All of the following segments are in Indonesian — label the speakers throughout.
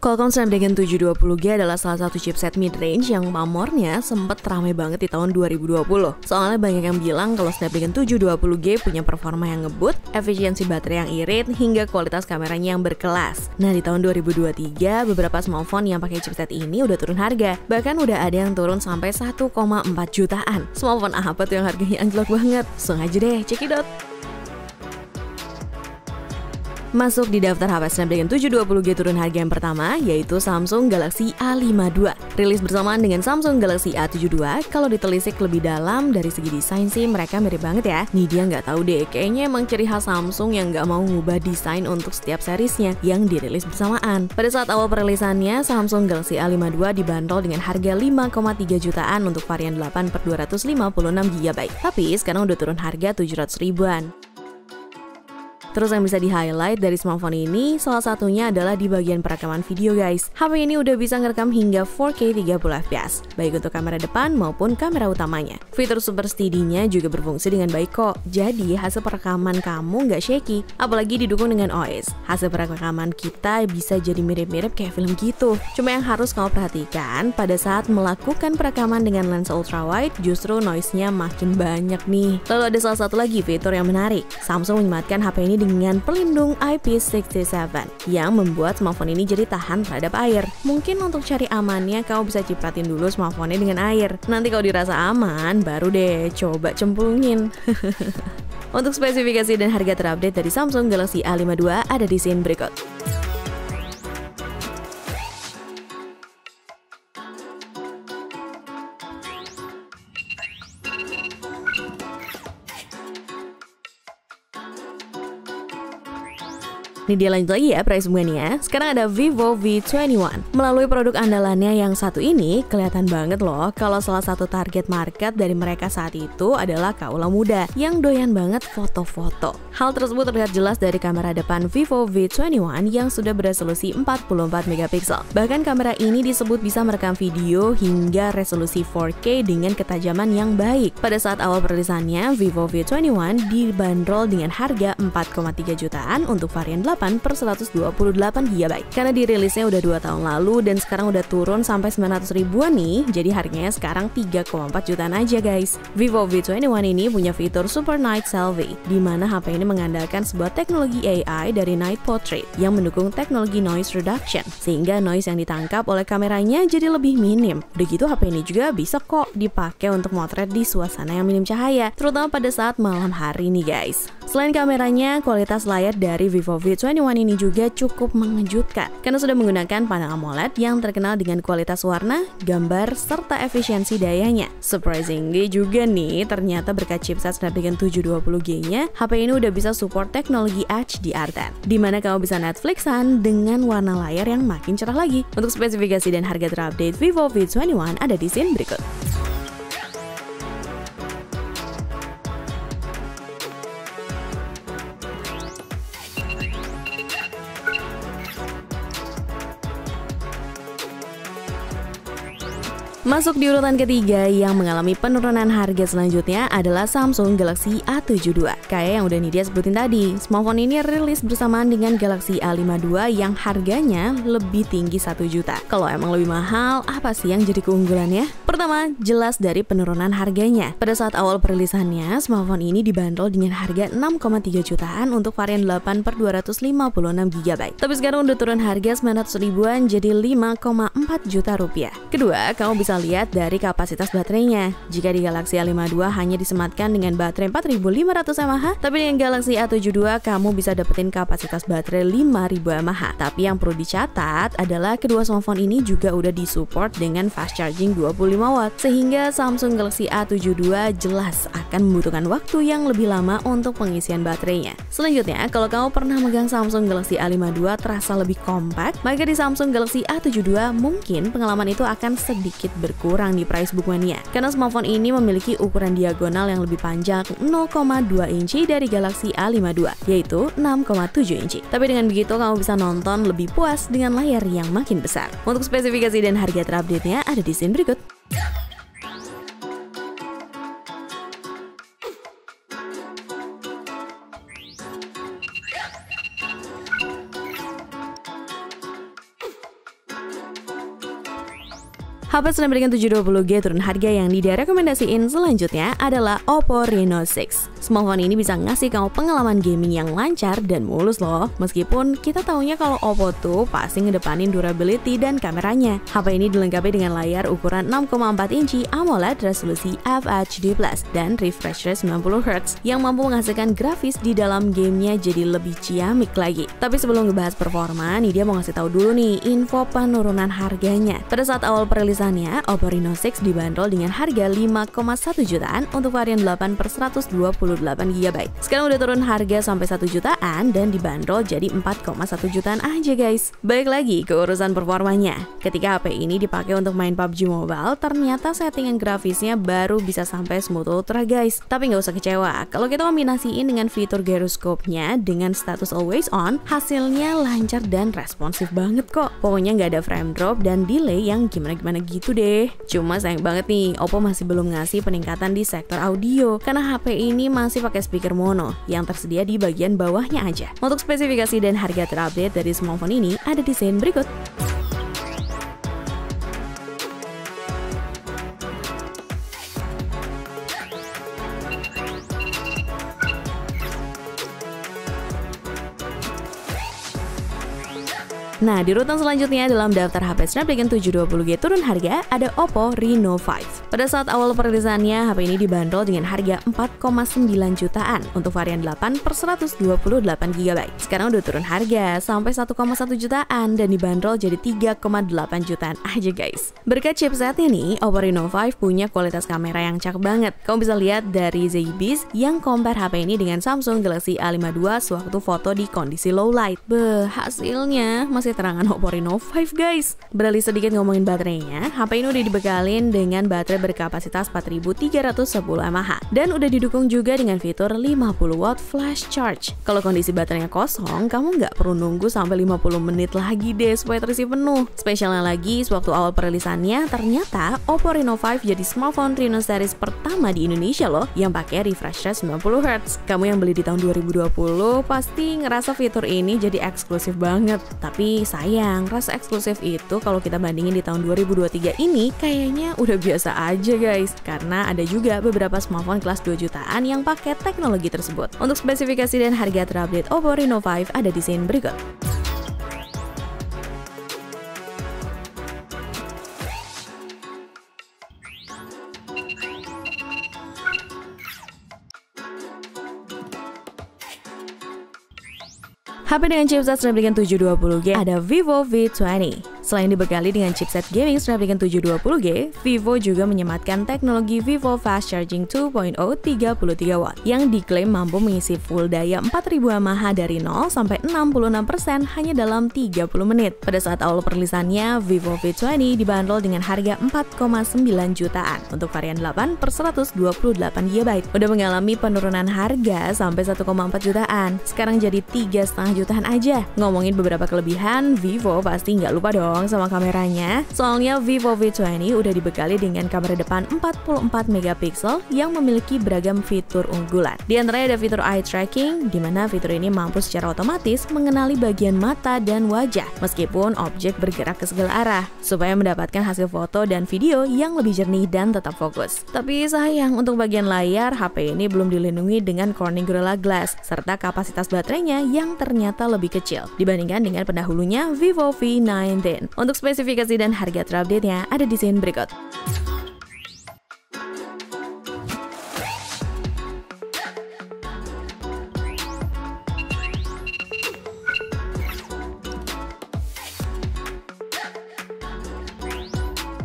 Speaker 1: Qualcomm Snapdragon 720G adalah salah satu chipset mid-range yang pamornya sempat ramai banget di tahun 2020. Soalnya banyak yang bilang kalau Snapdragon 720G punya performa yang ngebut, efisiensi baterai yang irit, hingga kualitas kameranya yang berkelas. Nah, di tahun 2023, beberapa smartphone yang pakai chipset ini udah turun harga. Bahkan udah ada yang turun sampai 1,4 jutaan. Smartphone apa tuh yang harganya anjlok banget? Langsung aja deh, cekidot! Masuk di daftar HP Snapdragon 720G turun harga yang pertama, yaitu Samsung Galaxy A52. Rilis bersamaan dengan Samsung Galaxy A72, kalau ditelisik lebih dalam dari segi desain sih mereka mirip banget ya. Nih dia nggak tahu deh, kayaknya emang ciri khas Samsung yang nggak mau ngubah desain untuk setiap seriesnya yang dirilis bersamaan. Pada saat awal perilisannya, Samsung Galaxy A52 dibanderol dengan harga 5,3 jutaan untuk varian 8/256GB. Tapi sekarang udah turun harga 700 ribuan. Terus yang bisa di-highlight dari smartphone ini, salah satunya adalah di bagian perekaman video guys. HP ini udah bisa ngerekam hingga 4K 30fps, baik untuk kamera depan maupun kamera utamanya. Fitur Super Steady-nya juga berfungsi dengan baik kok, jadi hasil perekaman kamu nggak shaky, apalagi didukung dengan OS. Hasil perekaman kita bisa jadi mirip-mirip kayak film gitu. Cuma yang harus kamu perhatikan, pada saat melakukan perekaman dengan lensa ultrawide, justru noise-nya makin banyak nih. Lalu ada salah satu lagi fitur yang menarik, Samsung menyematkan HP ini dengan pelindung IP67 yang membuat smartphone ini jadi tahan terhadap air. Mungkin untuk cari amannya kamu bisa cipratin dulu smartphone-nya dengan air. Nanti kalau dirasa aman, baru deh coba cemplungin. Untuk spesifikasi dan harga terupdate dari Samsung Galaxy A52 ada di scene berikut. Ini dia lanjut lagi ya price semuanya. Sekarang ada Vivo V21. Melalui produk andalannya yang satu ini, kelihatan banget loh kalau salah satu target market dari mereka saat itu adalah kaula muda yang doyan banget foto-foto. Hal tersebut terlihat jelas dari kamera depan Vivo V21 yang sudah beresolusi 44MP. Bahkan kamera ini disebut bisa merekam video hingga resolusi 4K dengan ketajaman yang baik. Pada saat awal perilisannya, Vivo V21 dibanderol dengan harga 4,3 jutaan untuk varian 8/128GB. Karena dirilisnya udah 2 tahun lalu dan sekarang udah turun sampai 900 ribuan nih, jadi harganya sekarang 3,4 jutaan aja guys. Vivo V21 ini punya fitur Super Night Selfie, di mana HP ini mengandalkan sebuah teknologi AI dari Night Portrait yang mendukung teknologi noise reduction, sehingga noise yang ditangkap oleh kameranya jadi lebih minim. Udah gitu HP ini juga bisa kok dipakai untuk motret di suasana yang minim cahaya, terutama pada saat malam hari nih guys. Selain kameranya, kualitas layar dari Vivo V21 ini juga cukup mengejutkan karena sudah menggunakan panel AMOLED yang terkenal dengan kualitas warna, gambar, serta efisiensi dayanya. Surprisingly juga nih, ternyata berkat chipset Snapdragon 720G-nya, HP ini udah bisa support teknologi HDR10, di mana kamu bisa Netflixan dengan warna layar yang makin cerah lagi. Untuk spesifikasi dan harga terupdate Vivo V21 ada di scene berikut. Masuk di urutan ketiga yang mengalami penurunan harga selanjutnya adalah Samsung Galaxy A72. Kayak yang udah Nidia sebutin tadi, smartphone ini rilis bersamaan dengan Galaxy A52 yang harganya lebih tinggi 1 juta. Kalau emang lebih mahal, apa sih yang jadi keunggulannya? Pertama, jelas dari penurunan harganya. Pada saat awal perilisannya, smartphone ini dibanderol dengan harga 6,3 jutaan untuk varian 8/256GB. Tapi sekarang udah turun harga 900 ribuan jadi 5,4 juta rupiah. Kedua, kamu bisa lihat dari kapasitas baterainya. Jika di Galaxy A52 hanya disematkan dengan baterai 4500 mAh, tapi dengan Galaxy A72 kamu bisa dapetin kapasitas baterai 5000 mAh. Tapi yang perlu dicatat adalah kedua smartphone ini juga udah disupport dengan fast charging 25W, sehingga Samsung Galaxy A72 jelas akan membutuhkan waktu yang lebih lama untuk pengisian baterainya. Selanjutnya, kalau kamu pernah megang Samsung Galaxy A52 terasa lebih kompak, maka di Samsung Galaxy A72 mungkin pengalaman itu akan sedikit berkurang di price bookmania, karena smartphone ini memiliki ukuran diagonal yang lebih panjang 0,2 inci dari Galaxy A52, yaitu 6,7 inci. Tapi dengan begitu kamu bisa nonton lebih puas dengan layar yang makin besar. Untuk spesifikasi dan harga terupdate-nya ada di scene berikut. HP Snapdragon 720G turun harga yang direkomendasiin selanjutnya adalah Oppo Reno 6. Smartphone ini bisa ngasih kamu pengalaman gaming yang lancar dan mulus loh. Meskipun kita taunya kalau Oppo tuh pasti ngedepanin durability dan kameranya. HP ini dilengkapi dengan layar ukuran 6,4 inci AMOLED resolusi FHD+ dan refresh rate 90Hz yang mampu menghasilkan grafis di dalam gamenya jadi lebih ciamik lagi. Tapi sebelum ngebahas performa, nih dia mau ngasih tahu dulu nih info penurunan harganya. Pada saat awal perilisannya, Oppo Reno 6 dibanderol dengan harga 5,1 jutaan untuk varian 8/128GB. Sekarang udah turun harga sampai 1 jutaan dan dibanderol jadi 4,1 jutaan aja guys. Balik lagi ke urusan performanya. Ketika HP ini dipakai untuk main PUBG Mobile, ternyata settingan grafisnya baru bisa sampai Smooth Ultra guys. Tapi nggak usah kecewa, kalau kita kombinasiin dengan fitur gyroscope-nya dengan status always on, hasilnya lancar dan responsif banget kok. Pokoknya nggak ada frame drop dan delay yang gimana-gimana gitu deh. Cuma sayang banget nih, Oppo masih belum ngasih peningkatan di sektor audio karena HP ini masih pakai speaker mono yang tersedia di bagian bawahnya aja. Untuk spesifikasi dan harga terupdate dari smartphone ini ada di scene berikut. Nah, di urutan selanjutnya dalam daftar HP Snapdragon 720G turun harga ada Oppo Reno 5. Pada saat awal perilisannya, HP ini dibanderol dengan harga 4,9 jutaan untuk varian 8/128GB. Sekarang udah turun harga sampai 1,1 jutaan dan dibanderol jadi 3,8 jutaan aja guys. Berkat chipsetnya nih, Oppo Reno 5 punya kualitas kamera yang cakep banget. Kamu bisa lihat dari Zeibis yang compare HP ini dengan Samsung Galaxy A52 sewaktu foto di kondisi low light. Hasilnya masih terangan Oppo Reno 5 guys. Beralih sedikit ngomongin baterainya, HP ini udah dibekalin dengan baterai berkapasitas 4310 mAh dan udah didukung juga dengan fitur 50W flash charge. Kalau kondisi baterainya kosong, kamu nggak perlu nunggu sampai 50 menit lagi deh supaya terisi penuh. Spesialnya lagi, sewaktu awal perilisannya, ternyata Oppo Reno 5 jadi smartphone Reno series pertama di Indonesia loh yang pakai refresh rate 90Hz. Kamu yang beli di tahun 2020 pasti ngerasa fitur ini jadi eksklusif banget. Tapi sayang, rasa eksklusif itu kalau kita bandingin di tahun 2023 ini kayaknya udah biasa aja guys, karena ada juga beberapa smartphone kelas 2 jutaan yang pakai teknologi tersebut. Untuk spesifikasi dan harga terupdate Oppo Reno 5 ada di scene berikut. HP dengan chipset Snapdragon 720G ada Vivo V20. Selain dibekali dengan chipset gaming Snapdragon 720G, Vivo juga menyematkan teknologi Vivo Fast Charging 2.0 33W yang diklaim mampu mengisi full daya 4000 mAh dari 0 sampai 66% hanya dalam 30 menit. Pada saat awal perilisannya, Vivo V20 dibanderol dengan harga 4,9 jutaan untuk varian 8/128GB. Udah mengalami penurunan harga sampai 1,4 jutaan. Sekarang jadi 3,5 jutaan aja. Ngomongin beberapa kelebihan, Vivo pasti nggak lupa dong sama kameranya. Soalnya Vivo V20 udah dibekali dengan kamera depan 44 megapiksel yang memiliki beragam fitur unggulan. Di antaranya ada fitur eye tracking, di mana fitur ini mampu secara otomatis mengenali bagian mata dan wajah meskipun objek bergerak ke segala arah, supaya mendapatkan hasil foto dan video yang lebih jernih dan tetap fokus. Tapi sayang, untuk bagian layar, HP ini belum dilindungi dengan Corning Gorilla Glass serta kapasitas baterainya yang ternyata lebih kecil dibandingkan dengan pendahulunya Vivo V90. Untuk spesifikasi dan harga terupdate-nya ada di scene berikut.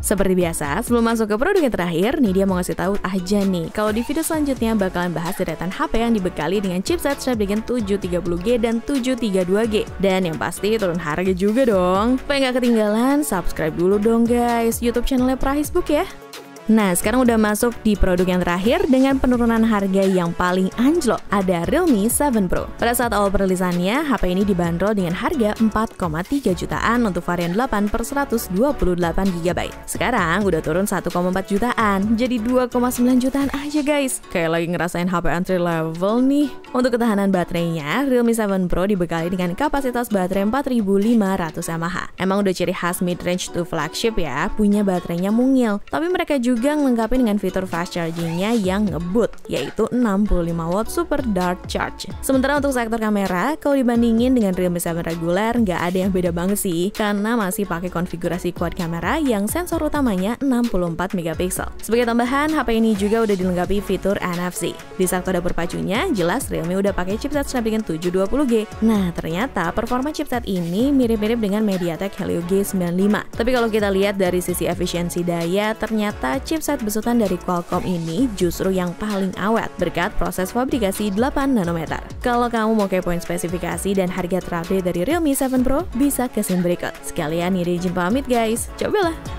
Speaker 1: Seperti biasa, sebelum masuk ke produk yang terakhir, nih dia mau ngasih tahu aja nih kalau di video selanjutnya bakalan bahas deretan HP yang dibekali dengan chipset Snapdragon 730G dan 732G. Dan yang pasti turun harga juga dong. Supaya nggak ketinggalan, subscribe dulu dong guys YouTube channelnya Prahisbook ya. Nah, sekarang udah masuk di produk yang terakhir dengan penurunan harga yang paling anjlok. Ada Realme 7 Pro. Pada saat awal perilisannya, HP ini dibanderol dengan harga 4,3 jutaan untuk varian 8 per 128 GB. Sekarang udah turun 1,4 jutaan, jadi 2,9 jutaan aja guys. Kayak lagi ngerasain HP entry level nih. Untuk ketahanan baterainya, Realme 7 Pro dibekali dengan kapasitas baterai 4500 mAh. Emang udah ciri khas mid-range to flagship ya, punya baterainya mungil. Tapi mereka juga melengkapi dengan fitur fast chargingnya yang ngebut, yaitu 65 watt super dart charge. Sementara untuk sektor kamera, kalau dibandingin dengan Realme 7 reguler, nggak ada yang beda banget sih, karena masih pakai konfigurasi quad kamera yang sensor utamanya 64 megapiksel. Sebagai tambahan, HP ini juga udah dilengkapi fitur NFC. Di sektor dapur pacunya, jelas Realme udah pakai chipset Snapdragon 720G. Nah, ternyata performa chipset ini mirip-mirip dengan MediaTek Helio G95. Tapi kalau kita lihat dari sisi efisiensi daya, ternyata chipset besutan dari Qualcomm ini justru yang paling awet berkat proses fabrikasi 8 nanometer. Kalau kamu mau kepoin spesifikasi dan harga terupdate dari Realme 7 Pro, bisa ke scene berikut. Sekalian ini izin pamit guys, cobalah!